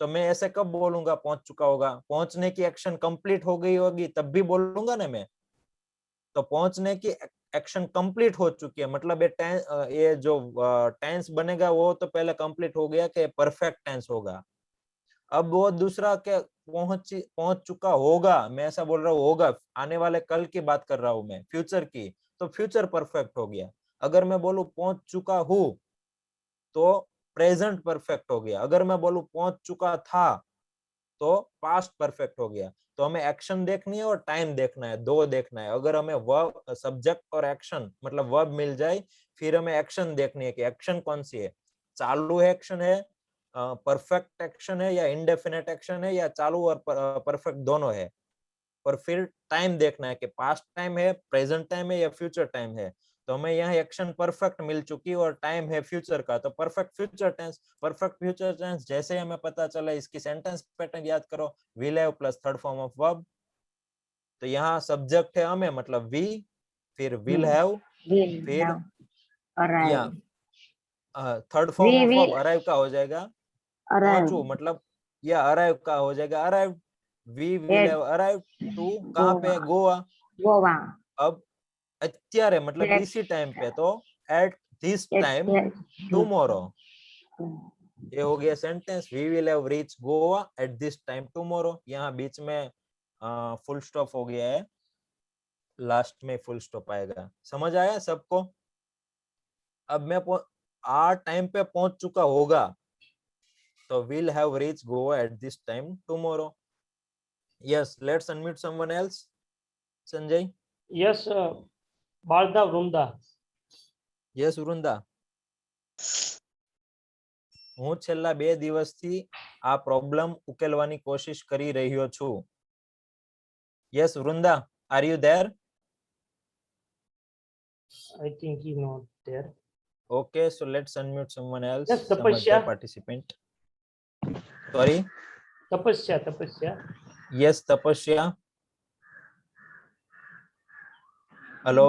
तो मैं ऐसे कब बोलूंगा पहुंच चुका होगा? पहुंचने की एक्शन कंप्लीट हो गई होगी तब भी बोलूंगा ना मैं। तो पहुंचने की एक्शन कंप्लीट हो चुकी है, मतलब ये जो टेंस बनेगा वो तो पहले कंप्लीट हो गया कि परफेक्ट टेंस होगा। अब वो दूसरा क्या, पहुंच चुका होगा, मैं ऐसा बोल रहा हूँ होगा, आने वाले कल की बात कर रहा हूं मैं, फ्यूचर की, तो फ्यूचर परफेक्ट हो गया। अगर मैं बोलूं पहुंच चुका हूं तो प्रेजेंट परफेक्ट हो गया। अगर मैं बोलूं पहुंच चुका था तो पास्ट परफेक्ट हो गया। तो हमें एक्शन देखनी है और टाइम देखना है, दो देखना है। अगर हमें वर्ब, सब्जेक्ट और एक्शन मतलब वर्ब मिल जाए, फिर हमें एक्शन देखनी है कि एक्शन कौन सी है, चालू एक्शन है, परफेक्ट एक्शन है, या इंडेफिनेट एक्शन है, या चालू और परफेक्ट दोनों है। और फिर टाइम देखना है कि पास्ट टाइम है, प्रेजेंट टाइम है, या फ्यूचर टाइम है। तो हमें यहाँ एक्शन परफेक्ट मिल चुकी और टाइम है फ्यूचर का, तो perfect future tense. Perfect future tense जैसे हमें पता चला, इसकी सेंटेंस पैटर्न याद करो, will have plus third form of verb. तो यहाँ सब्जेक्ट है हमें, मतलब वी, फिर विल हैव, फिर या third form of verb arrive का हो जाएगा, पहुंचू, मतलब या अराइव का हो जाएगा arrive. We will have arrived to कहाँ पे गोवा गोवा अब અત્યારે मतलब At- इसी टाइम पे तो एट दिस टाइम टुमारो ये हो गया sentence we will have reach Goa at this time tomorrow यहाँ बीच में फुल स्टॉप हो गया है लास्ट में फुल स्टॉप आएगा समझ आया सबको अब मैं आ टाइम पे पहुंच चुका होगा तो will have reach Goa at this time tomorrow yes let's unmute someone else Sanjay yes Balda Vrinda yes Vrinda હું છેલ્લા 2 દિવસથી આ પ્રોબ્લેમ ઉકેલવાની કોશિશ કરી રહ્યો છું yes Vrinda are you there I think he not there. Okay so let's unmute someone else Yes, તપસ્યા. પાર્ટિસિપન્ટ સોરી तपस्या यस तपस्या हेलो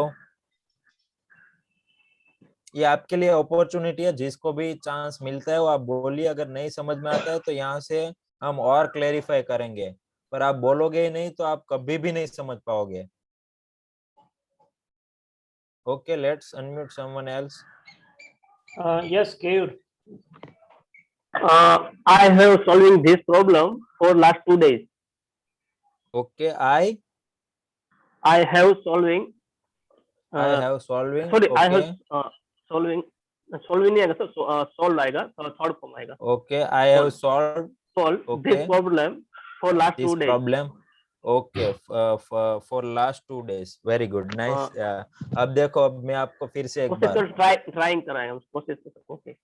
ये आपके लिए अपॉर्चुनिटी है जिसको भी चांस मिलता है वो आप बोलिए अगर नहीं समझ में आता है तो यहाँ से हम और क्लेरिफाई करेंगे पर आप बोलोगे ही नहीं तो आप कभी भी नहीं समझ पाओगे okay let's unmute someone else yes Kayur. I have solving this problem for last 2 days. Okay I have solving. I have solving Sorry, I okay have solving. Solving नहीं आएगा तो solve आएगा तो third form आएगा. okay I have solved Solve Okay. this problem for last this 2 days. problem okay for last 2 days very good nice अब देखो अब मैं आपको फिर से एक कोशिश बार कर trying कराएंगे हम कोशिश कर ओके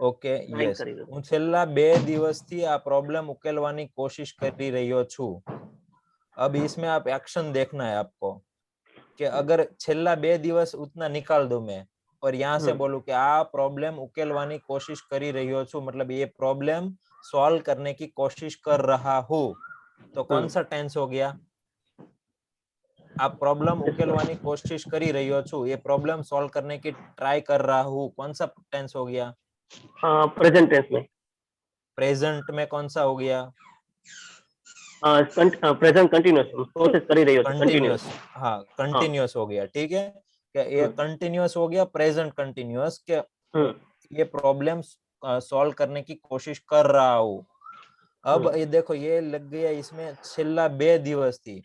ઓકે યસ હું છેલ્લા 2 દિવસથી આ પ્રોબ્લેમ ઉકેલવાની કોશિશ કરી રહ્યો છું अब इसमें आप एक्शन देखना है आपको कि अगर छेल्ला 2 દિવસ उतना निकाल दूं मैं और यहाँ से बोलूं कि आ प्रॉब्लम उकेलवानी कोशिश करी रही છું मतलब ये प्रॉब्लम सॉल्व करने की कोशिश कर रहा हूँ तो कौन सा टेंस हो गया आप प्रॉब्लम उकेलवानी कोशिश करी रही છું ये प्रॉब्लम सॉल्व करने की ट्राई कर रहा हूँ कौन सा टेंस हो गया प्रेजेंट टेंस में प्रेजेंट में कौन सा हो गया प्रेजेंट कंटिन्यूअस प्रोसेस करी रही हो कंटिन्यूअस हाँ कंटिन्यूअस हो गया ठीक है क्या ये कंटिन्यूअस हो गया प्रेजेंट कंटिन्यूअस के ये प्रॉब्लम सॉल्व करने की कोशिश कर रहा हूँ अब ये देखो ये लग गया इसमें छेल्ला 2 દિવસ थी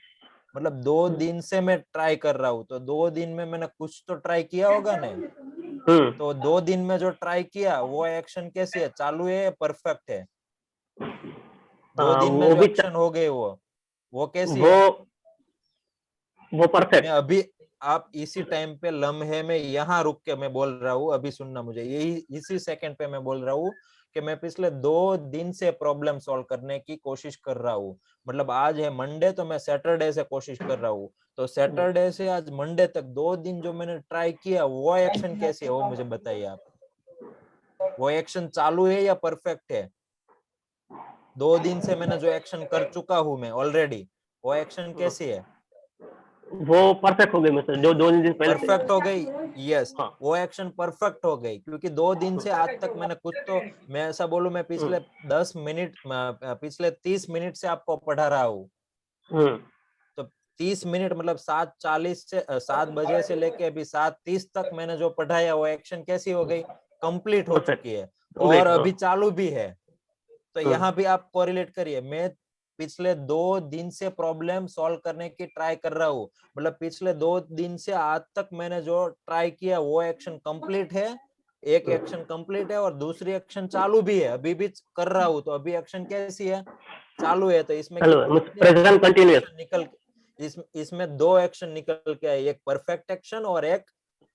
मतलब 2 दिन से मैं ट्राई कर रहा हूँ तो 2 दिन में मैंने कुछ तो ट्राई किया होगा ना तो 2 दिन में जो ट्राई किया वो एक्शन कैसी है चालू है परफेक्ट है 2 दिन में जो एक्शन हो गए वो कैसी है वो परफेक्ट अभी आप इसी टाइम पे लम्हे में यहाँ रुक के मैं बोल रहा हूँ अभी सुनना मुझे यही इसी सेकंड पे मैं बोल रहा हूँ कि मैं पिछले 2 दिन से प्रॉब्लम सॉल्व करने की कोशिश कर रहा हूँ मतलब आज है मंडे तो मैं सैटरडे से कोशिश कर रहा हूँ तो सैटरडे से आज मंडे तक 2 दिन जो मैंने ट्राई किया वो एक्शन कैसे है वो मुझे बताइए आप वो एक्शन चालू है या परफेक्ट है 2 दिन से मैंने जो एक्शन कर चुका हूँ मैं ऑलरेडी वो एक्शन कैसी है वो परफेक्ट हो गई मतलब जो 2 दिन पहले परफेक्ट हो गई यस वो एक्शन परफेक्ट हो गई क्योंकि 2 दिन से आज तक मैंने कुछ तो मैं ऐसा बोलूं मैं पिछले 10 मिनट पिछले 30 मिनट से आपको पढ़ा रहा हूँ तो 30 मिनट मतलब 7:40 से 7 बजे से लेके अभी 7:30 तक मैंने जो पढ़ाया वो एक्शन कैसी हो गई कंप्लीट हो चुकी है और अभी चालू भी है तो यहाँ भी आप कोरिलेट करिए मैं पिछले 2 दिन से प्रॉब्लम सॉल्व करने की ट्राई कर रहा हूँ मतलब पिछले 2 दिन से आज तक मैंने जो ट्राई किया वो एक्शन कंप्लीट है एक एक्शन कंप्लीट है और दूसरी एक्शन चालू भी है अभी भी कर रहा हूँ तो अभी एक्शन कैसी है चालू है तो इसमें प्रेजेंट कंटिन्यूअस निकल इसमें 2 एक्शन निकल के आए एक परफेक्ट एक्शन और एक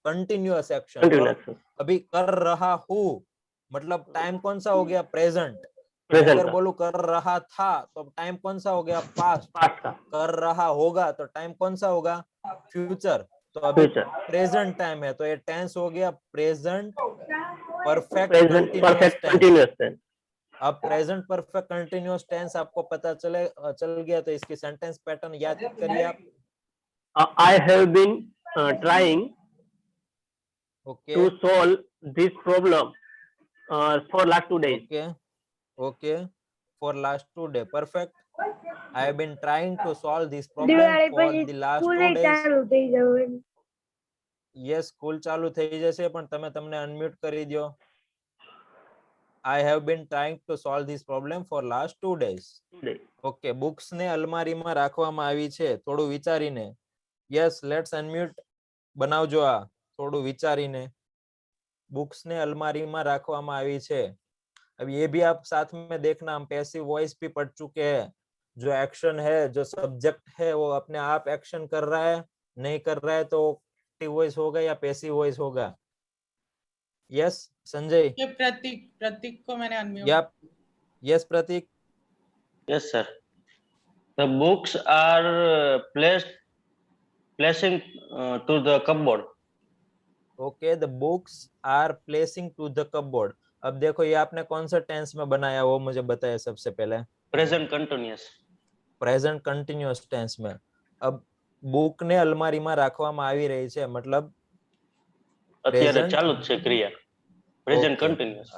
कंटिन्यूअस एक्शन अभी कर रहा हूँ मतलब टाइम कौन सा हो गया प्रेजेंट अगर बोलूं कर रहा था तो टाइम कौन सा हो गया पास्ट कर रहा होगा तो टाइम कौन सा होगा फ्यूचर तो अभी प्रेजेंट टाइम है तो ये टेंस हो गया प्रेजेंट परफेक्ट कंटिन्यूअस टेंस अब प्रेजेंट परफेक्ट कंटिन्यूअस टेंस आपको पता चल गया तो इसकी सेंटेंस पैटर्न याद करिए आप I have been trying to solve this problem for last 2 days okay for last 2 days perfect I have been trying to solve this problem for the last 2 days. Yes, school ચાલુ થઈ જશે પણ તમે તમને unmute કરી દો. I have been trying to solve this problem for last 2 days. Okay, books ને અલમારીમાં રાખવામાં આવી છે થોડું વિચારીને. Yes, let's unmute. બનાવજો આ થોડું વિચારીને. books ने अलमारी में रखवामा आवी छे. अब ये भी आप साथ में देखना, हम पैसिव वॉइस भी पढ़ चुके हैं. जो एक्शन है, जो सब्जेक्ट है, वो अपने आप एक्शन कर रहा है, नहीं कर रहा है तो एक्टिव वॉइस होगा या पैसिव वॉइस होगा. यस संजय. ये प्रतीक को मैंने unmute. Yeah yes Pratik. Yes, sir. The books are placing to the cupboard. Okay, the books are placing to the cupboard. अब देखो ये आपने कौन सा टेंस में बनाया वो मुझे बताया सबसे पहले. Present continuous. Present continuous tense में. अब बुक ने अलमारी में રાખવામાં આવી રહી છે मतलब અત્યારે ચાલુ જ છે ક્રિયા. Present continuous.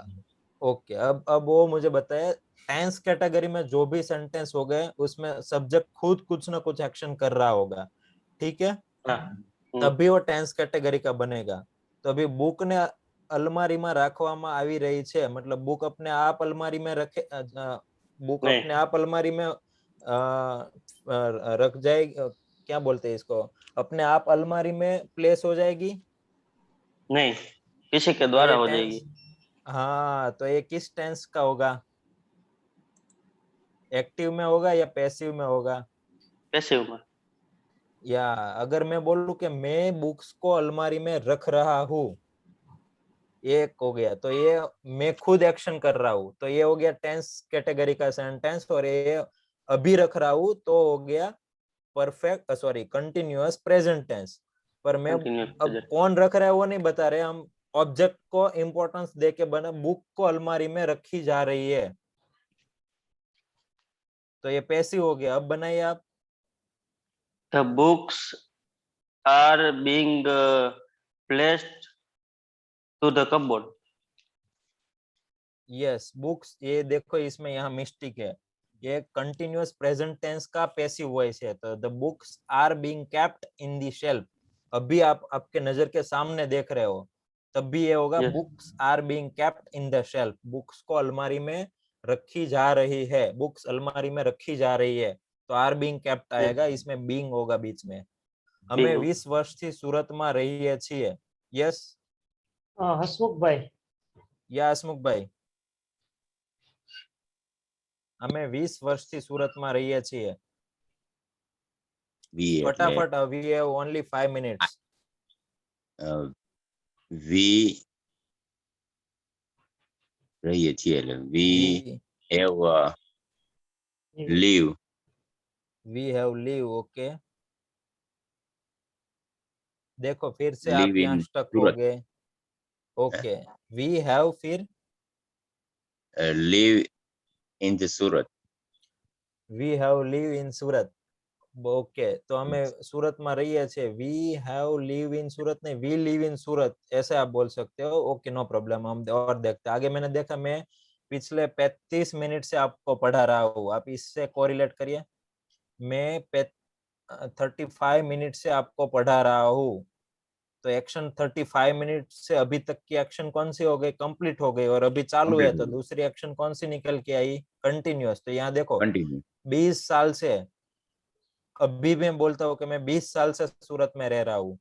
ओके, अब वो मुझे बताया टेंस कैटेगरी में जो भी सेंटेंस हो गए उसमें सब्जेक्ट खुद कुछ ना कुछ एक्शन कर रहा होगा. ठीक है, तभी वो टेंस कैटेगरी का बनेगा. तो अभी बुक ने अलमारी में રાખવામાં આવી રહી છે मतलब बुक अपने आप अलमारी में रखे, बुक अपने आप अलमारी में रख जाएगी. क्या बोलते हैं इसको, अपने आप अलमारी में प्लेस हो जाएगी. नहीं, किसी के द्वारा हो जाएगी. हाँ, तो ये किस टेंस का होगा, एक्टिव में होगा या पैसिव में होगा. पैसिव में. या अगर मैं बोलूं कि मैं बुक्स को अलमारी में रख रहा हूँ, एक हो गया. तो ये मैं खुद एक्शन कर रहा हूँ तो ये हो गया टेंस कैटेगरी का सेंटेंस. और ये अभी रख रहा हूँ तो हो गया perfect sorry continuous present tense. पर मैं अब कौन रख रहा है वो नहीं बता रहे, हम ऑब्जेक्ट को इंपॉर्टेंस देके बना बुक को अलमारी में रखी जा रही है तो ये पैसिव हो गया. अब बनाइए आप. The books are being placed to the cupboard. यस, बुक्स, ये देखो इसमें यहाँ मिस्टेक है, ये कंटिन्यूअस प्रेजेंट टेंस का पैसिव वॉइस है. तो the books are being kept in the shelf. अभी आप आपके नजर के सामने देख रहे हो तब भी ये होगा books are being kept in the shelf. Books को अलमारी में रखी जा रही है, बुक्स अलमारी में रखी जा रही है तो आर बीइंग केप्ट आएगा, इसमें बीइंग होगा बीच में. हमें 20 વર્ષથી સુરતમાં રહીએ છીએ. यस હસમુખભાઈ. या હસમુખભાઈ, અમે 20 વર્ષથી સુરતમાં રહીએ છીએ. ફટાફટ, we have only 5 minutes. we રહીએ છીએ એટલે we have live. we have live. Okay, देखो फिर से आप यहाँ स्टक हो गए. ओके, we have फिर live in the Surat. we have live in Surat. Okay, तो हमें सूरत में रहिए छे. we have live in सूरत नहीं, we live in सूरत ऐसे आप बोल सकते हो. Okay, no problem. हम और देखते आगे. मैंने देखा मैं पिछले 35 मिनट से आपको पढ़ा रहा हूँ, आप इससे कोरिलेट करिए. मैं 35 मिनट से आपको पढ़ा रहा हूँ तो एक्शन 35 मिनट से अभी तक की एक्शन कौन सी हो गई, कंप्लीट हो गई. और अभी चालू है तो दूसरी एक्शन कौन सी निकल के आई, कंटिन्यूअस. तो यहाँ देखो 20 साल से, अभी भी मैं बोलता हूँ कि मैं 20 साल से सूरत में रह रहा हूँ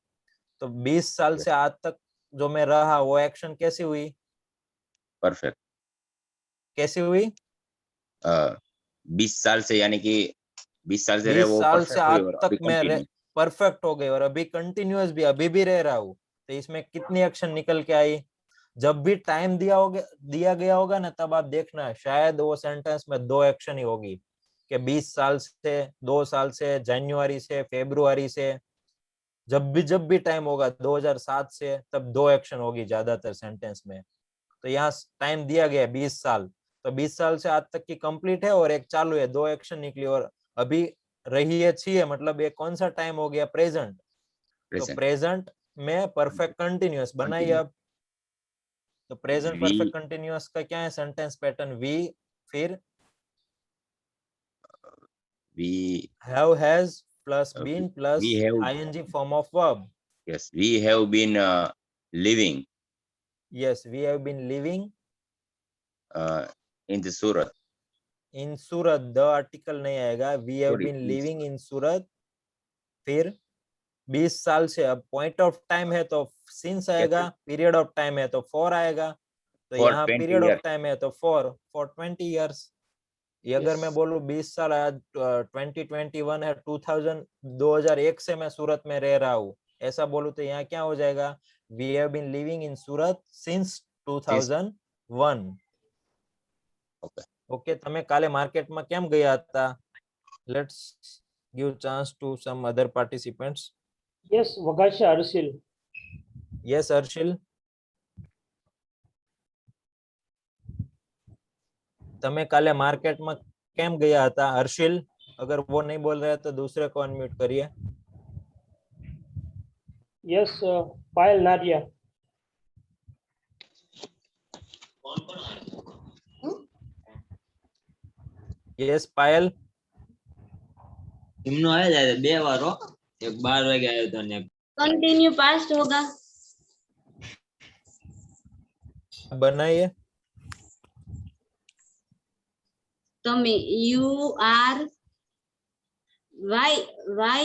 तो 20 साल से आज तक जो मैं रहा वो एक्शन कैसी हुई, परफेक्ट. कैसी हुई 20 साल से यानी कि 20 साल से रहे वो 20 साल से आज परफेक्ट तक मैं परफेक्ट हो गई और अभी कंटिन्यूअस भी अभी भी रह रहा हूँ. तो इसमें कितनी एक्शन निकल के आई. जब भी टाइम दिया गया होगा ना तब आप देखना शायद वो सेंटेंस में 2 एक्शन ही होगी कि 20 साल से, 2 साल से, जनवरी से, फरवरी से. जब भी टाइम होगा 2007 से तब 2 एक्शन होगी ज्यादातर सेंटेंस में. तो यहाँ टाइम दिया गया 20 साल तो 20 साल से आज तक की कंप्लीट है और एक चालू है, 2 एक्शन निकली. और अभी रही छिए मतलब ये कौन सा टाइम हो गया, प्रेजेंट. तो प्रेजेंट में परफेक्ट कंटिन्यूअस बनाइए अब. तो प्रेजेंट परफेक्ट कंटिन्यूअस का क्या है सेंटेंस पैटर्न, वी फिर We have, has plus been plus we have ing form of verb. yes, we have been living Yes, we have been living in the Surat. in Surat. The article नहीं आएगा. We have Sorry, been please. living in Surat. फिर 20 साल से. अब point of time है तो since आएगा, period of time है तो फॉर आएगा. तो For यहाँ 20 पीरियड ऑफ years. टाइम है तो फॉर 20 इयर्स. ये अगर मैं बोलूं 20 साल, आज 2021 है, 2001 से मैं सूरत में रह रहा हूँ, ऐसा बोलूं तो यहाँ क्या हो जाएगा? We have been living in Surat since 2001. Okay, તમે કાલે માર્કેટમાં કેમ ગયા હતા? Let's give chance to some other participants. Yes, Vaghasiya Harshil. Yes, Harshil. તમે કાલે માર્કેટમાં કેમ ગયા હતા? હર્ષિલ, अगर वो नहीं बोल रहा है तो दूसरे को अनम्यूट करिए. Yes, પાયલ નારિયા. Yes, પાયલ. એમનો આવે જાય બે વાર હો, એક 12 વાગે આવ્યો તો ને कंटिन्यू पास्ट होगा. बनाइए. તમે you are why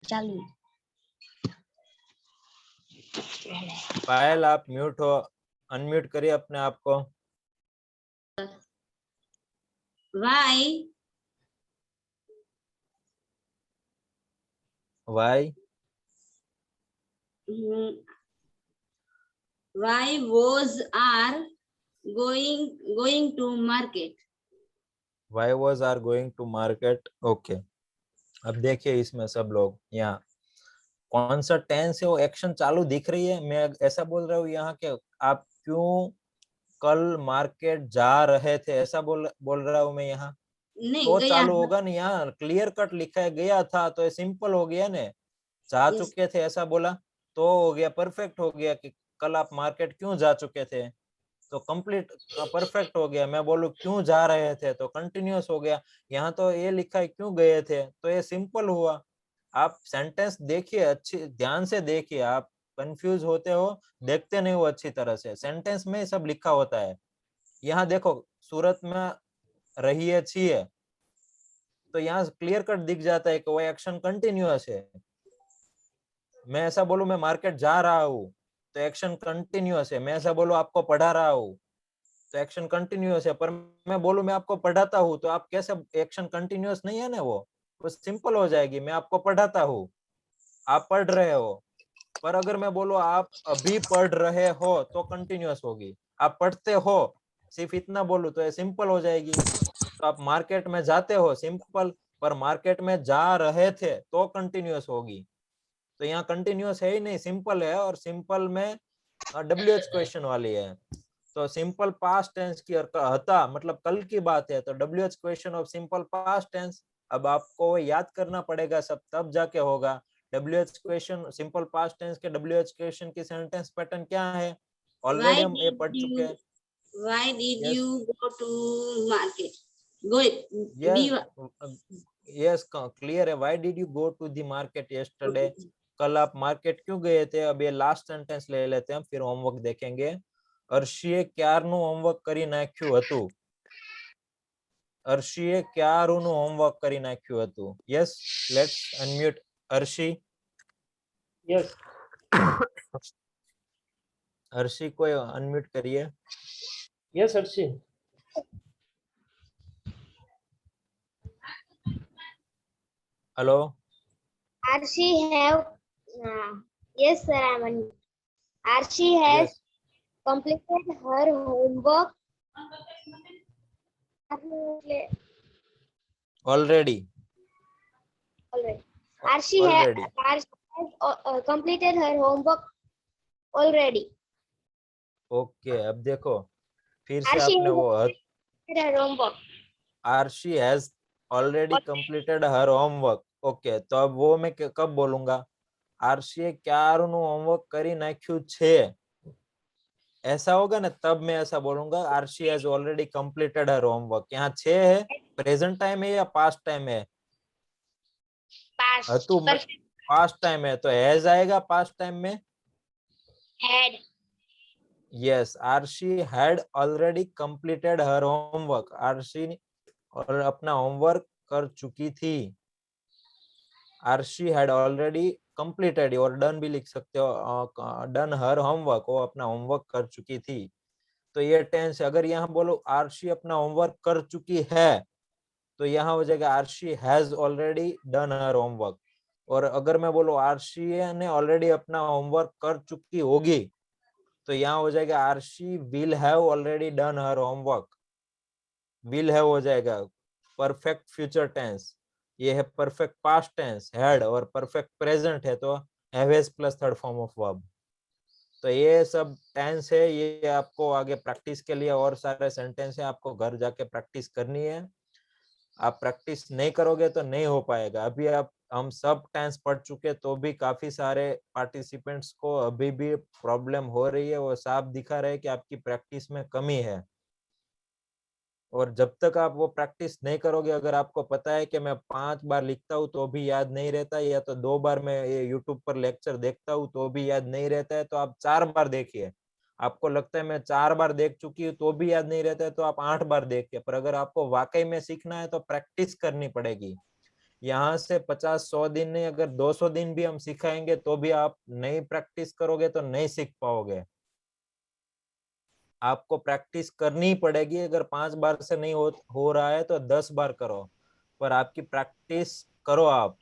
चालू. पायल, आप म्यूट हो, अनम्यूट करिए अपने आप को. why why was are going to market. Why was are going to market. Okay, अब देखिए इसमें सब लोग यहाँ कौन सा टेंस है, वो एक्शन चालू दिख रही है. मैं ऐसा बोल रहा हूँ यहाँ के आप क्यों कल मार्केट जा रहे थे, ऐसा बोल रहा हूँ मैं यहाँ. नहीं, तो गया चालू था. होगा नहीं, यहाँ क्लियर कट लिखा है गया था, तो ये सिंपल हो गया ने. जा Yes. चुके थे ऐसा बोला तो हो गया, परफेक्ट हो गया कि कल आप मार्केट क्यों जा चुके थे, तो कंप्लीट परफेक्ट हो गया. मैं बोलूं क्यों जा रहे थे तो कंटिन्यूअस हो गया. यहाँ तो ये लिखा है क्यों गए थे, तो ये सिंपल हुआ. आप सेंटेंस देखिए, अच्छी ध्यान से देखिए. आप कंफ्यूज होते हो, देखते नहीं हो अच्छी तरह से. सेंटेंस में सब लिखा होता है. यहाँ देखो, सूरत में रहिए छिए, तो यहाँ क्लियर कट दिख जाता है कि वो एक्शन कंटिन्यूअस है. मैं ऐसा बोलूं मैं मार्केट जा रहा हूँ तो एक्शन कंटिन्यूअस है. मैं ऐसा बोलूं आपको पढ़ा रहा हूँ तो एक्शन कंटिन्यूअस है. पर मैं बोलूं मैं आपको पढ़ाता हूँ तो आप कैसे, एक्शन कंटिन्यूअस नहीं है ना, वो सिंपल हो जाएगी. मैं आपको पढ़ाता हूँ, आप पढ़ रहे हो. पर अगर मैं बोलूं आप अभी पढ़ रहे हो तो कंटिन्यूअस होगी. आप पढ़ते हो, सिर्फ इतना बोलूं तो ये सिंपल हो जाएगी. तो आप मार्केट में जाते हो, सिंपल. पर मार्केट में जा रहे थे तो कंटिन्यूअस होगी. तो यहाँ कंटिन्यूअस है ही नहीं, सिंपल है. और सिंपल में WH क्वेश्चन वाली है. तो सिंपल पास्ट टेंस की हता मतलब कल की बात है, तो WH question of simple past tense. अब आपको याद करना पड़ेगा सब, तब जाके होगा. WH question simple past tense के WH क्वेश्चन की सेंटेंस पैटर्न क्या है, ऑलरेडी हम ये पढ़ चुके हैं. Why did Yes. you go to market? Go. Yes, clear है. Why did you go to the market yesterday? कल आप मार्केट क्यों गए थे. अब ये लास्ट सेंटेंस ले लेते हैं, फिर होमवर्क देखेंगे. अर्शीए क्यारનું હોમવર્ક કરી નાખ્યું હતું. अर्शीए ક્યારનું હોમવર્ક કરી નાખ્યું હતું. Yes, let's unmute Arshi. Yes. Arshi को अनम्यूट करिए. Yes, Harshil. Hello. Arshi have yes sir, I am. Arshi has Yes. completed her homework. Already. Arshi Already. has completed her homework already. Okay, अब देखो फिर से Arshi आपने वो has completed her homework. Arshi has already completed her homework. Okay, तो अब वो मैं कब बोलूंगा. आरशीए क्यारનું હોમવર્ક કરી નાખ્યું છે, ऐसा होगा ना, तब मैं ऐसा बोलूंगा. Aarshi has already completed her homework. यहाँ छे है प्रेजेंट टाइम है या पास्ट टाइम है? Past. तू Perfect. पास्ट टाइम है तो हैज आएगा पास्ट टाइम में। Had. Yes, Aarshi had already completed her homework. Aarshi और अपना होमवर्क कर चुकी थी। आरशी हैड ऑलरेडी कंप्लीटेड, और डन भी लिख सकते हो, डन हर होमवर्क, वो अपना होमवर्क कर चुकी थी। तो ये टेंस। अगर यहाँ बोलो आरशी अपना होमवर्क कर चुकी है तो यहाँ हो जाएगा Aarshi has already done her homework. और अगर मैं बोलो आरशी ने ऑलरेडी अपना होमवर्क कर चुकी होगी तो यहाँ हो जाएगा Aarshi will have already done her homework. Will have हो जाएगा परफेक्ट फ्यूचर टेंस, ये है परफेक्ट पास्ट टेंस हैड, और परफेक्ट प्रेजेंट है तो have plus third form of verb. तो ये सब टेंस है, ये आपको आगे प्रैक्टिस के लिए और सारे सेंटेंस है, आपको घर जाके प्रैक्टिस करनी है। आप प्रैक्टिस नहीं करोगे तो नहीं हो पाएगा। अभी हम सब टेंस पढ़ चुके तो भी काफी सारे पार्टिसिपेंट्स को अभी भी प्रॉब्लम हो रही है, वो साफ दिखा रहे हैं कि आपकी प्रैक्टिस में कमी है। और जब तक आप वो प्रैक्टिस नहीं करोगे, अगर आपको पता है कि मैं 5 बार लिखता हूँ तो भी याद नहीं रहता, या तो 2 बार मैं ये यूट्यूब पर लेक्चर देखता हूँ तो भी याद नहीं रहता है, तो आप 4 बार देखिए। आपको लगता है मैं 4 बार देख चुकी हूँ तो भी याद नहीं रहता है तो आप 8 बार देखिए। पर अगर आपको वाकई में सीखना है तो प्रैक्टिस करनी पड़ेगी। यहाँ से 50-100 दिन नहीं, अगर 200 दिन भी हम सिखाएंगे तो भी आप नहीं प्रैक्टिस करोगे तो नहीं सीख पाओगे। आपको प्रैक्टिस करनी पड़ेगी। अगर 5 बार से नहीं हो रहा है तो 10 बार करो, पर आपकी प्रैक्टिस करो आप।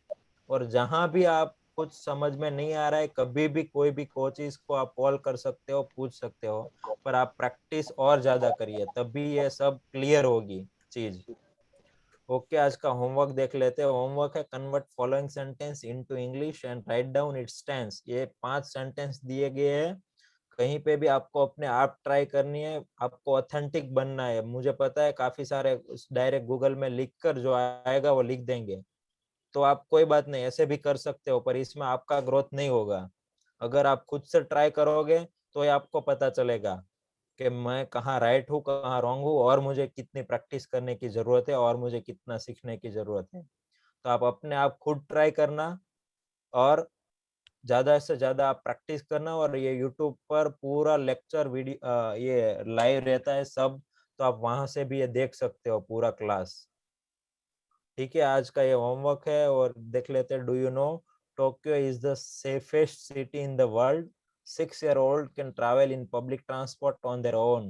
और जहां भी आप कुछ समझ में नहीं आ रहा है, कभी भी कोई भी कोचेस को आप कॉल कर सकते हो, पूछ सकते हो, पर आप प्रैक्टिस और ज्यादा करिए, तभी ये सब क्लियर होगी चीज। ओके, आज का होमवर्क देख लेते हैं। होमवर्क है convert following sentence into English and write down its tense. ये 5 सेंटेंस दिए गए हैं, कहीं पे भी आपको अपने आप ट्राई करनी है, आपको ऑथेंटिक बनना है। मुझे पता है काफी सारे डायरेक्ट गूगल में लिखकर जो आएगा वो लिख देंगे, तो आप कोई बात नहीं, ऐसे भी कर सकते हो, पर इसमें आपका ग्रोथ नहीं होगा। अगर आप खुद से ट्राई करोगे तो ये आपको पता चलेगा कि मैं कहाँ राइट हूँ, कहाँ रॉन्ग हूँ, और मुझे कितनी प्रैक्टिस करने की जरूरत है, और मुझे कितना सीखने की जरूरत है। तो आप अपने आप खुद ट्राई करना, और ज्यादा से ज्यादा आप प्रैक्टिस करना। और ये यूट्यूब पर पूरा लेक्चर वीडियो ये लाइव रहता है सब, तो आप वहां से भी ये देख सकते हो पूरा क्लास। ठीक है, आज का ये होमवर्क है। और देख लेते हैं, do you know Tokyo is the safest city in the world. 6-year-old can travel in public transport on their own.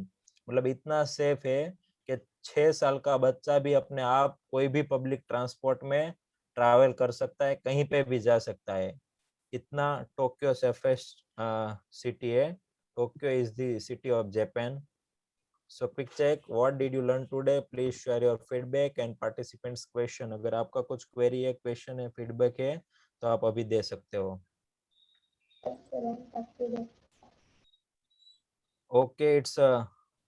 मतलब इतना सेफ है कि 6 साल का बच्चा भी अपने आप कोई भी पब्लिक ट्रांसपोर्ट में ट्रैवल कर सकता है, कहीं पे भी जा सकता है। इतना टोक्यो सेफेस्ट सिटी है। Tokyo is the city of Japan. So quick check, what did you learn today? Please share your feedback and participants question. अगर आपका कुछ query है, question है, feedback है तो आप अभी दे सकते हो। Okay, it's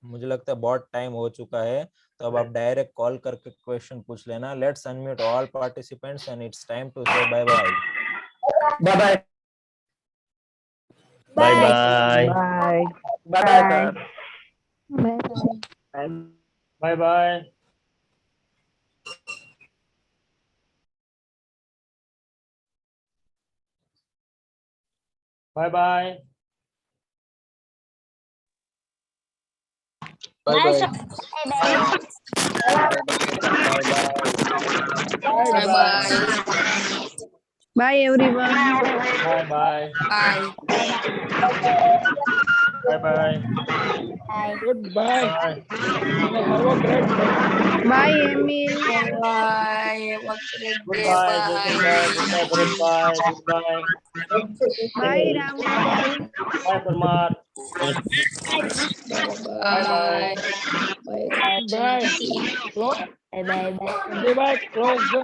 मुझे लगता है बहुत टाइम हो चुका है, तो अब आप डायरेक्ट कॉल करके क्वेश्चन पूछ लेना। Let's unmute all participants and it's time to say bye bye. Bye bye. Bye. Bye. Bye. Bye bye, sir. Bye. Bye bye. Bye bye. Bye bye. Bye bye. Bye everyone. Bye bye. Bye. Bye bye. Goodbye. Bye. And have a great day. Bye Emil. Bye. Have a great day. Goodbye, Jason. Bye. Goodbye, Bharat. Bye. Goodbye. Bye Ram. Bye, Parmar. Bye. Bye. Bye. Close. Bye. Bye. Goodbye. Close the